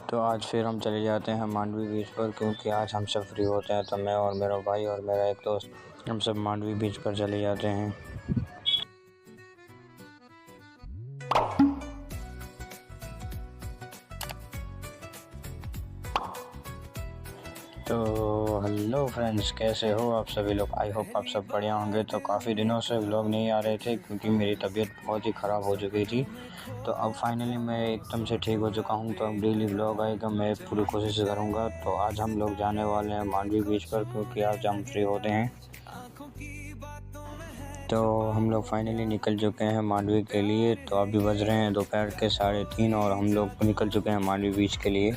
तो आज फिर हम चले जाते हैं मांडवी बीच पर, क्योंकि आज हम सब फ्री होते हैं। तो मैं और मेरा भाई और मेरा एक दोस्त हम सब मांडवी बीच पर चले जाते हैं। तो हेलो फ्रेंड्स, कैसे हो आप सभी लोग? आई होप आप सब बढ़िया होंगे। तो काफ़ी दिनों से व्लॉग नहीं आ रहे थे क्योंकि मेरी तबीयत बहुत ही ख़राब हो चुकी थी। तो अब फाइनली मैं एकदम से ठीक हो चुका हूँ। तो अब डेली व्लॉग आएगा, मैं पूरी कोशिश करूँगा। तो आज हम लोग जाने वाले हैं मांडवी बीच पर, क्योंकि आज हम फ्री होते हैं। तो हम लोग फाइनली निकल चुके हैं मांडवी के लिए। तो अभी बज रहे हैं दोपहर के 3:30 और हम लोग निकल चुके हैं मांडवी बीच के लिए।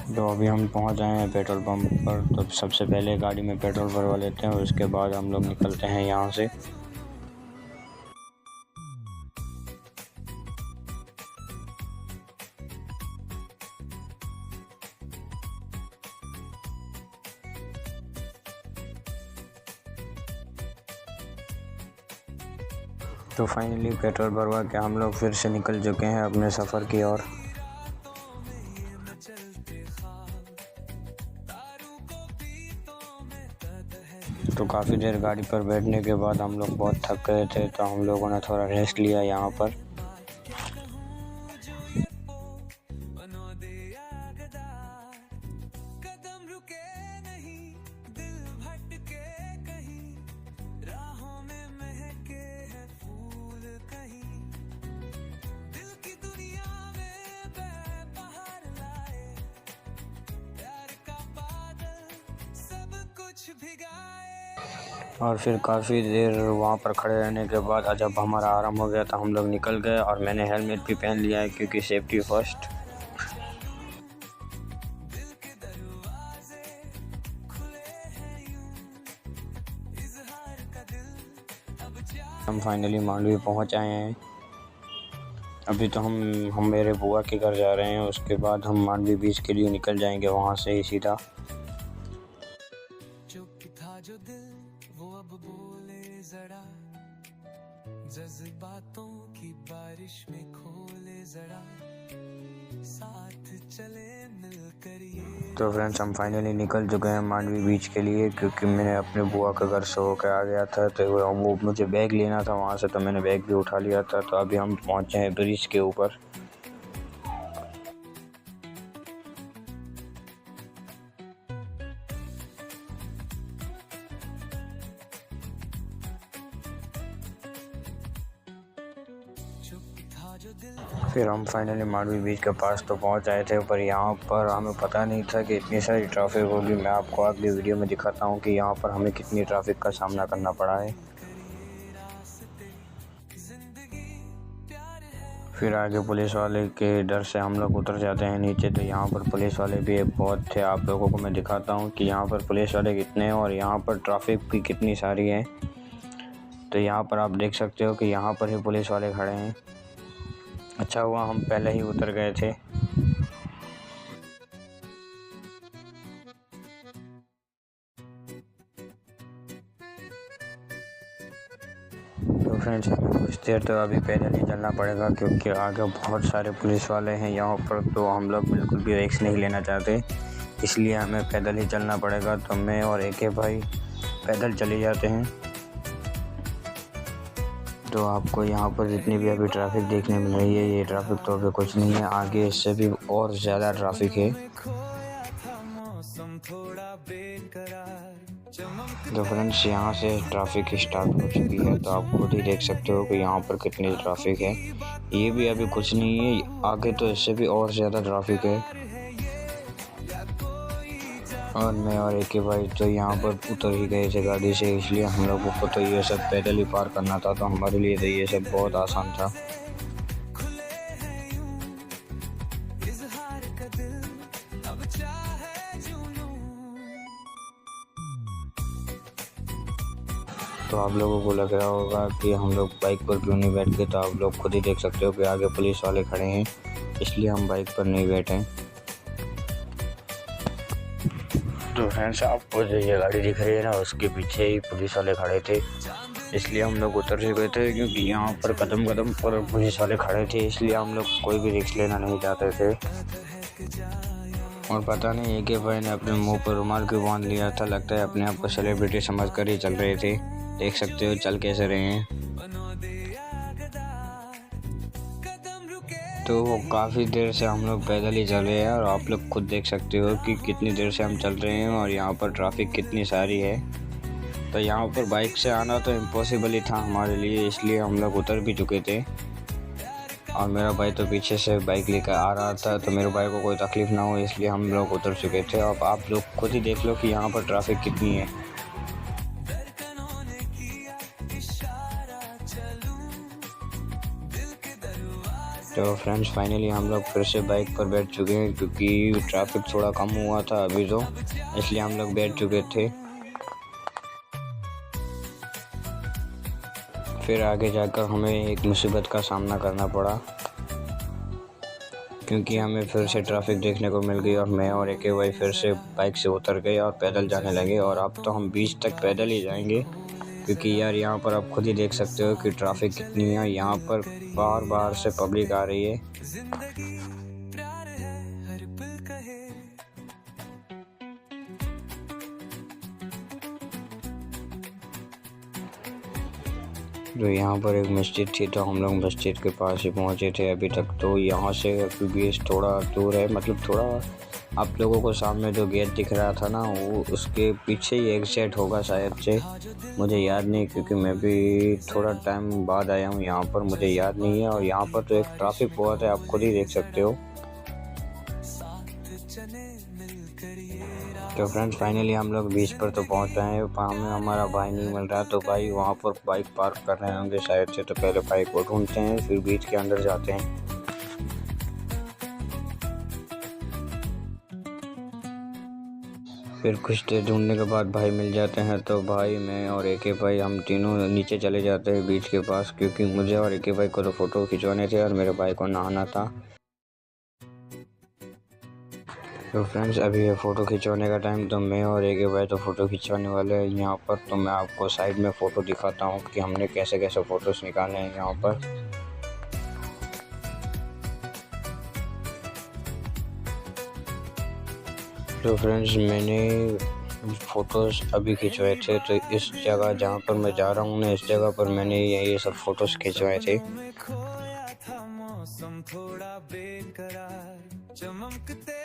तो अभी हम पहुंच आए हैं पेट्रोल पंप पर। तो सबसे पहले गाड़ी में पेट्रोल भरवा लेते हैं, उसके बाद हम लोग निकलते हैं यहाँ से। तो फाइनली पेट्रोल भरवा के हम लोग फिर से निकल चुके हैं अपने सफ़र की ओर। तो काफ़ी देर गाड़ी पर बैठने के बाद हम लोग बहुत थक गए थे। तो हम लोगों ने थोड़ा रेस्ट लिया यहाँ पर। और फिर काफ़ी देर वहाँ पर खड़े रहने के बाद जब हमारा आराम हो गया तो हम लोग निकल गए। और मैंने हेलमेट भी पहन लिया है क्योंकि सेफ्टी फर्स्ट। हम फाइनली मांडवी पहुँच आए हैं। अभी तो हम मेरे बुआ के घर जा रहे हैं। उसके बाद हम मांडवी बीच के लिए निकल जाएंगे वहाँ से ही सीधा। जो दिल वो अब बोले जरा, जज्बातों की बारिश में खोले जरा, साथ चले मिलकर ये। तो फ्रेंड्स, हम फाइनली निकल चुके हैं मांडवी बीच के लिए, क्योंकि मैंने अपने बुआ के घर से होकर आ गया था। तो वो मुझे बैग लेना था वहाँ से, तो मैंने बैग भी उठा लिया था। तो अभी हम पहुँचे हैं ब्रिज के ऊपर। फिर हम फाइनली मांडवी बीच के पास तो पहुंच आए थे, पर यहाँ पर हमें पता नहीं था कि इतनी सारी ट्रैफिक होगी। मैं आपको अगली वीडियो में दिखाता हूँ कि यहाँ पर हमें कितनी ट्रैफिक का सामना करना पड़ा है। फिर आगे पुलिस वाले के डर से हम लोग उतर जाते हैं नीचे। तो यहाँ पर पुलिस वाले भी बहुत थे। आप लोगों को मैं दिखाता हूँ कि यहाँ पर पुलिस वाले कितने हैं और यहाँ पर ट्रैफिक भी कितनी सारी है। तो यहाँ पर आप देख सकते हो कि यहाँ पर ही पुलिस वाले खड़े हैं। अच्छा हुआ हम पहले ही उतर गए थे। तो फ्रेंड्स, हमें कुछ देर तो अभी पैदल ही चलना पड़ेगा, क्योंकि आगे बहुत सारे पुलिस वाले हैं यहाँ पर। तो हम लोग बिल्कुल भी रिस्क नहीं लेना चाहते, इसलिए हमें पैदल ही चलना पड़ेगा। तो मैं और एक भाई पैदल चले जाते हैं। तो आपको यहाँ पर जितनी भी अभी ट्रैफिक देखने मिल रही है, ये ट्रैफिक तो अभी कुछ नहीं है, आगे इससे भी और ज़्यादा ट्रैफिक है। तो फ्रेंड्स, यहाँ से ट्रैफिक स्टार्ट हो चुकी है। तो आप खुद ही देख सकते हो कि यहाँ पर कितनी ट्रैफिक है। ये भी अभी कुछ नहीं है, आगे तो इससे भी और ज़्यादा ट्रैफिक है। और मैं और एक भाई तो यहाँ पर उतर ही गए थे गाड़ी से, इसलिए हम लोगों को तो ये सब पैदल ही पार करना था। तो हमारे लिए तो ये सब बहुत आसान था। तो आप लोगों को लग रहा होगा कि हम लोग बाइक पर क्यों नहीं बैठ गए। तो आप लोग खुद ही देख सकते हो कि आगे पुलिस वाले खड़े हैं, इसलिए हम बाइक पर नहीं बैठे। तो फ्रेंड्स, आपको जो ये गाड़ी दिख रही है ना, उसके पीछे ही पुलिस वाले खड़े थे। इसलिए हम लोग उतर चुके थे, क्योंकि यहाँ पर कदम कदम पर पुलिस वाले खड़े थे, इसलिए हम लोग कोई भी रिस्क लेना नहीं चाहते थे। और पता नहीं AK भाई ने अपने मुंह पर रुमाल क्यों बांध लिया था, लगता है अपने आप को सेलिब्रिटी समझ कर ही चल रहे थे। देख सकते हो चल कैसे रहे हैं। तो वो काफ़ी देर से हम लोग पैदल ही चल रहे हैं, और आप लोग खुद देख सकते हो कि कितनी देर से हम चल रहे हैं और यहाँ पर ट्रैफिक कितनी सारी है। तो यहाँ पर बाइक से आना तो इम्पॉसिबल ही था हमारे लिए, इसलिए हम लोग उतर भी चुके थे। और मेरा भाई तो पीछे से बाइक लेकर आ रहा था, तो मेरे भाई को कोई तकलीफ़ ना हो इसलिए हम लोग उतर चुके थे। अब आप लोग खुद ही देख लो कि यहाँ पर ट्रैफिक कितनी है। तो फ्रेंड्स फाइनली हम लोग फिर से बाइक पर बैठ चुके हैं, क्योंकि ट्रैफिक थोड़ा कम हुआ था अभी तो, इसलिए हम लोग बैठ चुके थे। फिर आगे जाकर हमें एक मुसीबत का सामना करना पड़ा, क्योंकि हमें फिर से ट्रैफिक देखने को मिल गई और मैं और AK भाई फिर से बाइक से उतर गए और पैदल जाने लगे। और अब तो हम बीच तक पैदल ही जाएंगे, क्योंकि यार यहाँ पर आप खुद ही देख सकते हो कि ट्रैफिक कितनी है। यहाँ पर बाहर से पब्लिक आ रही है। तो यहाँ पर एक मस्जिद थी, तो हम लोग मस्जिद के पास ही पहुँचे थे अभी तक। तो यहाँ से बेस थोड़ा दूर है, मतलब थोड़ा आप लोगों को सामने जो गेट दिख रहा था ना, वो उसके पीछे ही एग्जैक्ट होगा शायद से, मुझे याद नहीं, क्योंकि मैं भी थोड़ा टाइम बाद आया हूँ यहाँ पर, मुझे याद नहीं है। और यहाँ पर तो एक ट्रैफिक बहुत है, आप खुद ही देख सकते हो। तो फ्रेंड्स फाइनली हम लोग बीच पर तो पहुँच रहे हैं, हमें हमारा भाई नहीं मिल रहा, तो भाई वहाँ पर बाइक पार्क कर रहे होंगे शायद से। तो पहले बाइक को ढूंढते हैं, फिर बीच के अंदर जाते हैं। फिर कुछ देर ढूंढने के बाद भाई मिल जाते हैं, तो भाई मैं और AK भाई हम तीनों नीचे चले जाते हैं बीच के पास, क्योंकि मुझे और AK भाई को तो फ़ोटो खिंचवाने थे और मेरे भाई को नहाना था। तो फ्रेंड्स अभी है फ़ोटो खिंचवाने का टाइम, तो मैं और AK भाई तो फ़ोटो खिंचवाने वाले हैं यहाँ पर। तो मैं आपको साइड में फ़ोटो दिखाता हूँ कि हमने कैसे कैसे फ़ोटोज़ निकाले हैं यहाँ पर। तो फ्रेंड्स मैंने फ़ोटोज़ अभी खिंचवाए थे, तो इस जगह जहाँ पर मैं जा रहा हूँ ना, इस जगह पर मैंने ये सब फ़ोटोज़ खिंचवाए थे। मौसम थोड़ा बेकरार, चमकते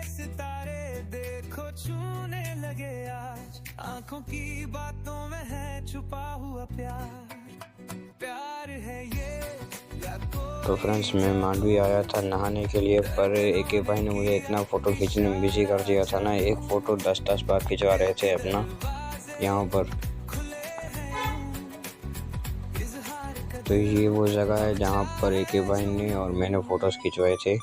सितारे देखो छूने लगे आज, आँखों की बातों में है छुपा हुआ प्यार, प्यार है ये। तो फ्रेंड्स मैं मांडवी आया था नहाने के लिए, पर AK भाई ने मुझे इतना फ़ोटो खींचने में बिजी कर दिया था ना, एक फ़ोटो 10-10 बार खिंचवा रहे थे अपना यहाँ पर। तो ये वो जगह है जहाँ पर AK भाई ने और मैंने फ़ोटोज़ खिंचवाए थे।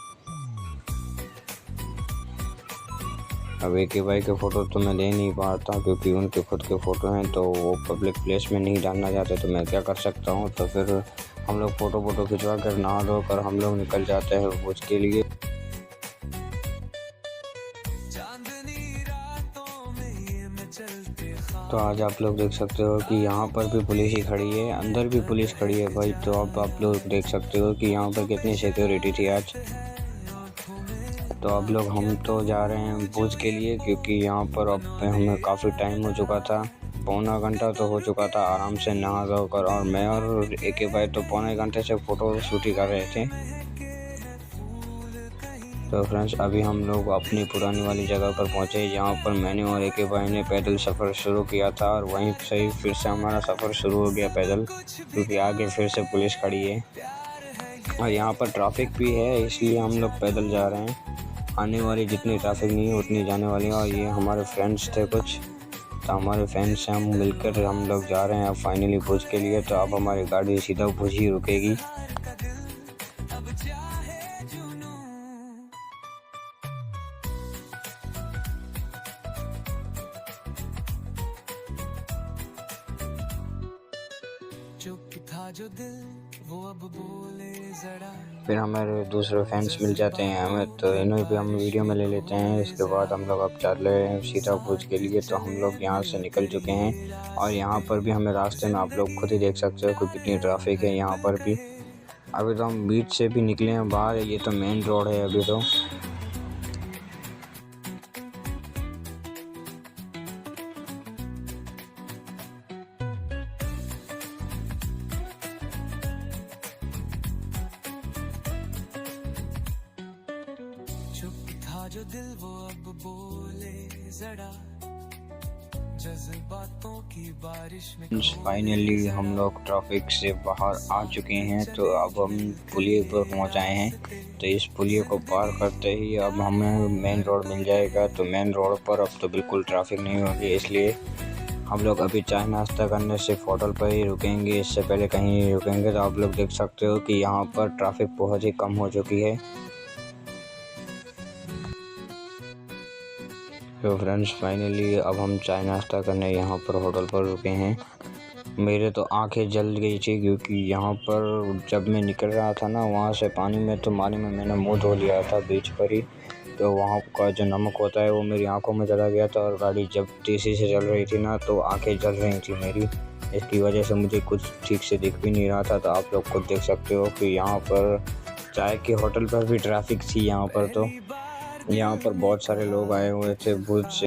अब AK भाई के फ़ोटो तो मैं दे नहीं पाता, क्योंकि उनके खुद के फ़ोटो हैं, तो वो पब्लिक प्लेस में नहीं डालना चाहते, तो मैं क्या कर सकता हूँ। तो फिर हम लोग फ़ोटो खिंचवा कर नहा धो कर हम लोग निकल जाते हैं भोज के लिए। तो आज आप लोग देख सकते हो कि यहाँ पर भी पुलिस ही खड़ी है, अंदर भी पुलिस खड़ी है भाई। तो अब आप लोग देख सकते हो कि यहाँ पर कितनी सिक्योरिटी थी आज। तो अब लोग हम तो जा रहे हैं भोज के लिए, क्योंकि यहाँ पर अब हमें काफ़ी टाइम हो चुका था, पौना घंटा तो हो चुका था आराम से नहा धो कर। और मैं और AK भाई तो पौने घंटे से फ़ोटो शूट कर रहे थे। तो फ्रेंड्स अभी हम लोग अपनी पुरानी वाली जगह पर पहुँचे, जहाँ पर मैंने और AK भाई ने पैदल सफ़र शुरू किया था, और वहीं से ही फिर से हमारा सफ़र शुरू हो गया पैदल, क्योंकि आगे फिर से पुलिस खड़ी है और यहाँ पर ट्रैफिक भी है, इसलिए हम लोग पैदल जा रहे हैं। आने वाली जितनी ट्रैफिक नहीं है उतनी जाने वाली है। और ये हमारे फ्रेंड्स थे कुछ, तो हमारे फ्रेंड्स से हम मिलकर हम लोग जा रहे हैं अब फाइनली भुज के लिए। तो अब हमारी गाड़ी सीधा भुज ही रुकेगी। चुप था जो दिल वो अब बोले जरा फिर हमारे दूसरे फैंस मिल जाते हैं हमें, तो इन्हें भी हम वीडियो में ले लेते हैं। इसके बाद हम लोग अब चल रहे हैं सीतापुर के लिए। तो हम लोग यहाँ से निकल चुके हैं और यहाँ पर भी हमें रास्ते में आप लोग खुद ही देख सकते हो कि कितनी ट्रैफिक है यहाँ पर भी। अभी तो हम बीच से भी निकले हैं बाहर, ये तो मेन रोड है अभी तो। चुप था जो दिल वो अब बोले जरा जज्बातों की बारिश में फाइनली हम लोग ट्रैफिक से बाहर आ चुके हैं। तो अब हम पुलिये पर पहुंच आए हैं। तो इस पुलिये को पार करते ही अब हमें मेन रोड मिल जाएगा। तो मेन रोड पर अब तो बिल्कुल ट्रैफिक नहीं होगी, इसलिए हम लोग अभी चाय नाश्ता करने सिर्फ होटल पर ही रुकेंगे, इससे पहले कहीं नहीं रुकेंगे। तो आप लोग देख सकते हो कि यहाँ पर ट्रैफिक बहुत ही कम हो चुकी है। तो फ्रेंड्स फाइनली अब हम चाय नाश्ता करने यहाँ पर होटल पर रुके हैं। मेरे तो आंखें जल गई थी क्योंकि यहाँ पर जब मैं निकल रहा था ना वहाँ से पानी में, तो पानी में मैंने मुंह धो लिया था बीच पर ही। तो वहाँ का जो नमक होता है वो मेरी आंखों में चला गया था और गाड़ी जब तेज़ी से चल रही थी ना तो आंखें जल रही थी मेरी। इसकी वजह से मुझे कुछ ठीक से दिख भी नहीं रहा था। तो आप लोग खुद देख सकते हो कि यहाँ पर चाय के होटल पर भी ट्रैफिक थी। यहाँ पर तो यहाँ पर बहुत सारे लोग आए हुए थे भूत से।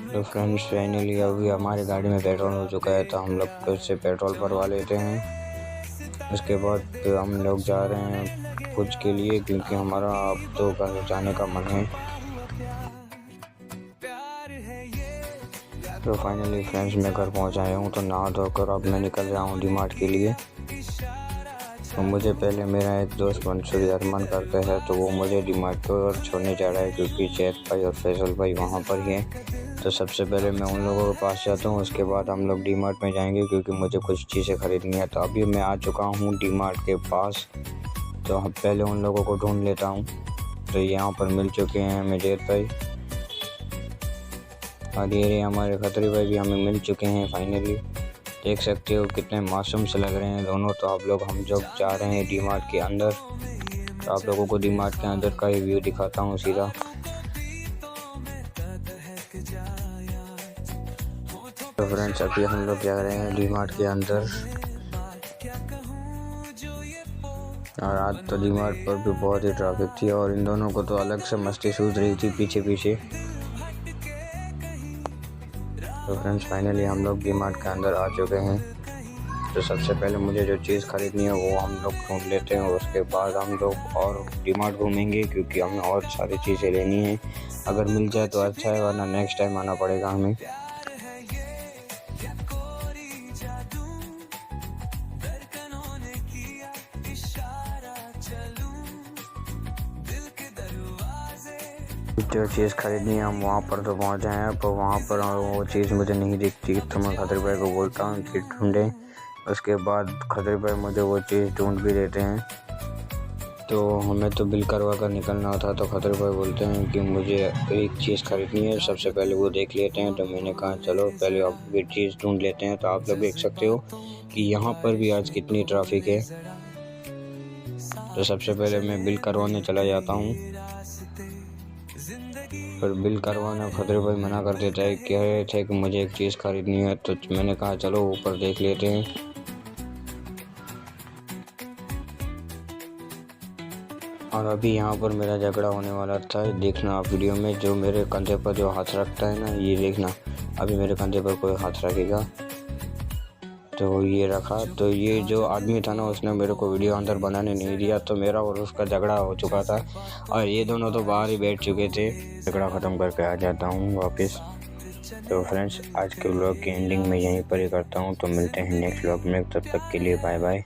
तो फ्रेंड्स फाइनली अभी हमारी गाड़ी में पेट्रोल हो चुका है, तो हम लोग फिर से पेट्रोल भरवा लेते हैं। उसके बाद हम लोग जा रहे हैं कुछ के लिए, क्योंकि हमारा अब तो घर जाने का मन है। तो फाइनली फ्रेंड्स मैं घर पहुंच आया हूँ। तो नहा धोकर अब मैं निकल रहा हूँ डीमार्ट के लिए। तो मुझे पहले मेरा एक दोस्त मंसूरी अरमान करता है, तो वो मुझे डीमार्ट पर छोड़ने जा रहा है क्योंकि जैद भाई और फैसल भाई वहाँ पर ही हैं। तो सबसे पहले मैं उन लोगों के पास जाता हूँ, उसके बाद हम लोग डीमार्ट में जाएंगे क्योंकि मुझे कुछ चीज़ें ख़रीदनी है। तो अभी मैं आ चुका हूँ डीमार्ट के पास। तो हम पहले उन लोगों को ढूंढ लेता हूँ। तो यहाँ पर मिल चुके हैं हमें जैद भाई और ये हमारे खतरी भाई भी हमें मिल चुके हैं फाइनली। देख सकते हो कितने मासूम से लग रहे हैं दोनों। तो आप लोग हम जब जा रहे हैं डीमार्ट के अंदर, तो आप लोगों को डीमार्ट के अंदर का ही व्यू दिखाता हूँ सीधा। तो फ्रेंड्स अभी हम लोग जा रहे हैं डीमार्ट के अंदर और आज तो डीमार्ट पर भी बहुत ही ट्रैफिक थी और इन दोनों को तो अलग से मस्ती सूझ रही थी पीछे पीछे। तो फ्रेंड्स फाइनली हम लोग डीमार्ट के अंदर आ चुके हैं। तो सबसे पहले मुझे जो चीज़ ख़रीदनी है वो हम लोग ढूंढ लेते हैं, उसके बाद हम लोग और डीमार्ट घूमेंगे क्योंकि हमें और सारी चीज़ें लेनी है। अगर मिल जाए तो अच्छा है, वरना नेक्स्ट टाइम आना पड़ेगा हमें। जो चीज़ ख़रीदनी है हम वहाँ पर तो पहुँच जाए हैं, पर वहाँ पर वो चीज़ मुझे नहीं दिखती। तो मैं खतरी भाई को बोलता हूँ कि ढूंढें। उसके बाद खतरी भाई मुझे वो चीज़ ढूंढ भी देते हैं। तो हमें तो बिल करवा कर निकलना था। तो खतरी भाई बोलते हैं कि मुझे एक चीज़ ख़रीदनी है, सबसे पहले वो देख लेते हैं। तो मैंने कहा चलो पहले आप ये चीज़ ढूंढ लेते हैं। तो आप लोग देख सकते हो कि यहाँ पर भी आज कितनी ट्रैफिक है। तो सबसे पहले मैं बिल करवाने चला जाता हूँ, पर बिल करवाना खतरे भाई मना कर देता है। कह रहे थे कि मुझे एक चीज़ ख़रीदनी है। तो मैंने कहा चलो ऊपर देख लेते हैं। और अभी यहाँ पर मेरा झगड़ा होने वाला था, देखना आप वीडियो में। जो मेरे कंधे पर जो हाथ रखता है ना, ये देखना अभी मेरे कंधे पर कोई हाथ रखेगा। तो ये रखा। तो ये जो आदमी था ना उसने मेरे को वीडियो अंदर बनाने नहीं दिया। तो मेरा और उसका झगड़ा हो चुका था और ये दोनों तो बाहर ही बैठ चुके थे। झगड़ा ख़त्म करके आ जाता हूँ वापस। तो फ्रेंड्स आज के व्लॉग की एंडिंग में यहीं पर ही करता हूँ। तो मिलते हैं नेक्स्ट व्लॉग में, तब तक के लिए बाय बाय।